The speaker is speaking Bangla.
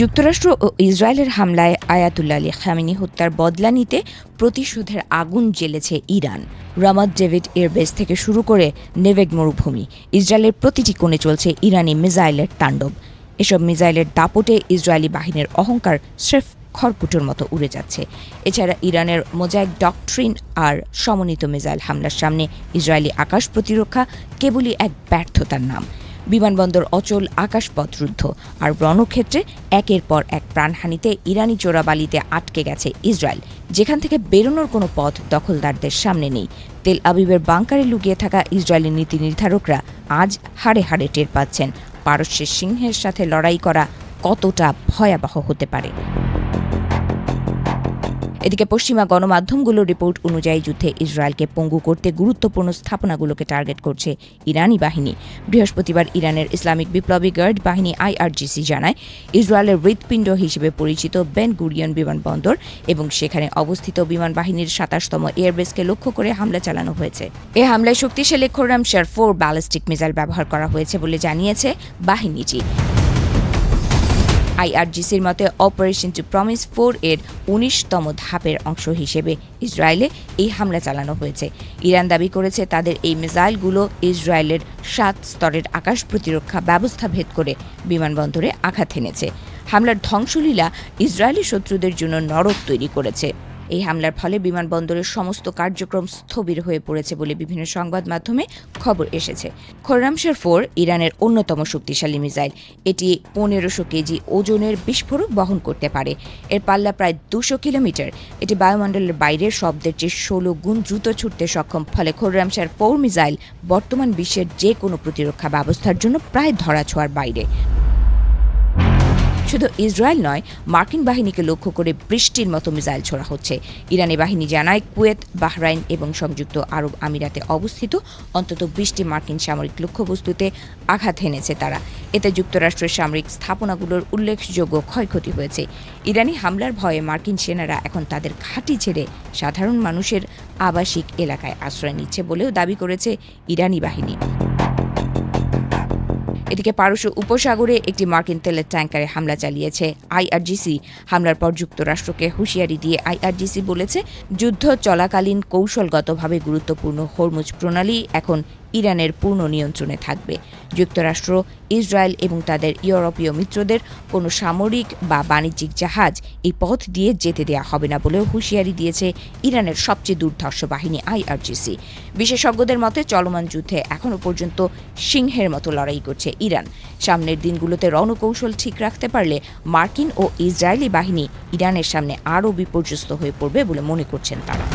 যুক্তরাষ্ট্র ও ইসরায়েলের হামলায় আয়াতুল্লাহ আলী খামেনি হত্যার বদলা নিতে প্রতিশোধের আগুন জ্বেলেছে ইরান। রামাত ডেভিড এয়ারবেস থেকে শুরু করে নেভেগ মরুভূমি, ইসরায়েলের প্রতিটি কোণে চলছে ইরানি মিসাইলের তাণ্ডব। এসব মিসাইলের দাপটে ইসরায়েলি বাহিনীর অহংকার স্রেফ খড়কুটোর মতো উড়ে যাচ্ছে। এছাড়া ইরানের মোজাইক ডকট্রিন আর সমন্বিত মিসাইল হামলার সামনে ইসরায়েলি আকাশ প্রতিরক্ষা কেবলই এক ব্যর্থতার নাম। বিমানবন্দর অচল, আকাশপথ রুদ্ধ, আর রণক্ষেত্রে একের পর এক প্রাণহানিতে ইরানি চোরাবালিতে আটকে গেছে ইসরায়েল, যেখান থেকে বেরোনোর কোনো পথ দখলদারদের সামনে নেই। তেল আবিবের বাংকারে লুকিয়ে থাকা ইসরায়েলি নীতি নির্ধারকরা আজ হাড়ে হাড়ে টের পাচ্ছেন পারস্যের সিংহের সাথে লড়াই করা কতটা ভয়াবহ হতে পারে। এদিকে পশ্চিমা গণমাধ্যমগুলোর রিপোর্ট অনুযায়ী যুদ্ধে ইসরায়েলকে পঙ্গু করতে গুরুত্বপূর্ণ স্থাপনাগুলোকে টার্গেট করছে ইরানি বাহিনী। বৃহস্পতিবার ইরানের ইসলামিক বিপ্লবী গার্ড বাহিনী IRGC জানায়, ইসরায়েলের হৃৎপিণ্ড হিসেবে পরিচিত বেন গুরিয়ন বিমানবন্দর এবং সেখানে অবস্থিত বিমান বাহিনীর ২৭তম এয়ারবেসকে লক্ষ্য করে হামলা চালানো হয়েছে। এ হামলায় শক্তিশালী খোরামশার 4 ব্যালিস্টিক মিসাইল ব্যবহার করা হয়েছে বলে জানিয়েছে বাহিনীটি। IRGCর মতে অপারেশন টু প্রমিস 4 এর ১৯তম ধাপের অংশ হিসেবে ইসরায়েলে এই হামলা চালানো হয়েছে। ইরান দাবি করেছে তাদের এই মিসাইলগুলো ইসরায়েলের ৭ স্তরের আকাশ প্রতিরক্ষা ব্যবস্থা ভেদ করে বিমানবন্দরে আঘাত হেনেছে। হামলার ধ্বংসলীলা ইসরায়েলি শত্রুদের জন্য নরক তৈরি করেছে। এই হামলার ফলে বিমানবন্দরের সমস্ত কার্যক্রম স্থবির হয়ে পড়েছে বলে বিভিন্ন সংবাদ মাধ্যমে খবর এসেছে। খোরামশার 4 ইরানের অন্যতম শক্তিশালী মিসাইল। এটি ১৫০০ কেজি ওজনের বিস্ফোরক বহন করতে পারে। এর পাল্লা প্রায় ২০০ কিলোমিটার। এটি বায়ুমণ্ডলের বাইরের শব্দের চেয়ে ১৬ গুণ দ্রুত ছুটতে সক্ষম। ফলে খোরামশার 4 মিসাইল বর্তমান বিশ্বের যে কোনো প্রতিরক্ষা ব্যবস্থার জন্য প্রায় ধরাছোঁয়ার বাইরে। শুধু ইসরায়েল নয়, মার্কিন বাহিনীকে লক্ষ্য করে বৃষ্টির মতো মিসাইল ছোড়া হচ্ছে। ইরানি বাহিনী জানায়, কুয়েত, বাহরাইন এবং সংযুক্ত আরব আমিরাতে অবস্থিত অন্তত ২০টি মার্কিন সামরিক লক্ষ্যবস্তুতে আঘাত হেনেছে তারা। এতে যুক্তরাষ্ট্রের সামরিক স্থাপনাগুলোর উল্লেখযোগ্য ক্ষয়ক্ষতি হয়েছে। ইরানি হামলার ভয়ে মার্কিন সেনারা এখন তাদের ঘাঁটি ছেড়ে সাধারণ মানুষের আবাসিক এলাকায় আশ্রয় নিচ্ছে বলেও দাবি করেছে ইরানি বাহিনী। এদিকে পারস্য উপসাগরে একটি মার্কিন তেলের ট্যাঙ্কারে হামলা চালিয়েছে IRGC। হামলার পর যুক্তরাষ্ট্রকে হুঁশিয়ারি দিয়ে IRGC বলেছে, যুদ্ধ চলাকালীন কৌশলগতভাবে গুরুত্বপূর্ণ হরমুজ প্রণালী এখন ইরানের পূর্ণ নিয়ন্ত্রণে থাকবে। যুক্তরাষ্ট্র, ইসরায়েল এবং তাদের ইউরোপীয় মিত্রদের কোনো সামরিক বা বাণিজ্যিক জাহাজ এই পথ দিয়ে যেতে দেওয়া হবে না বলেও হুঁশিয়ারি দিয়েছে ইরানের সবচেয়ে দুর্ধর্ষ বাহিনী IRGC। বিশেষজ্ঞদের মতে চলমান যুদ্ধে এখনও পর্যন্ত সিংহের মতো লড়াই করছে ইরান। সামনের দিনগুলোতে রণকৌশল ঠিক রাখতে পারলে মার্কিন ও ইসরায়েলি বাহিনী ইরানের সামনে আরও বিপর্যস্ত হয়ে পড়বে বলে মনে করছেন তারা।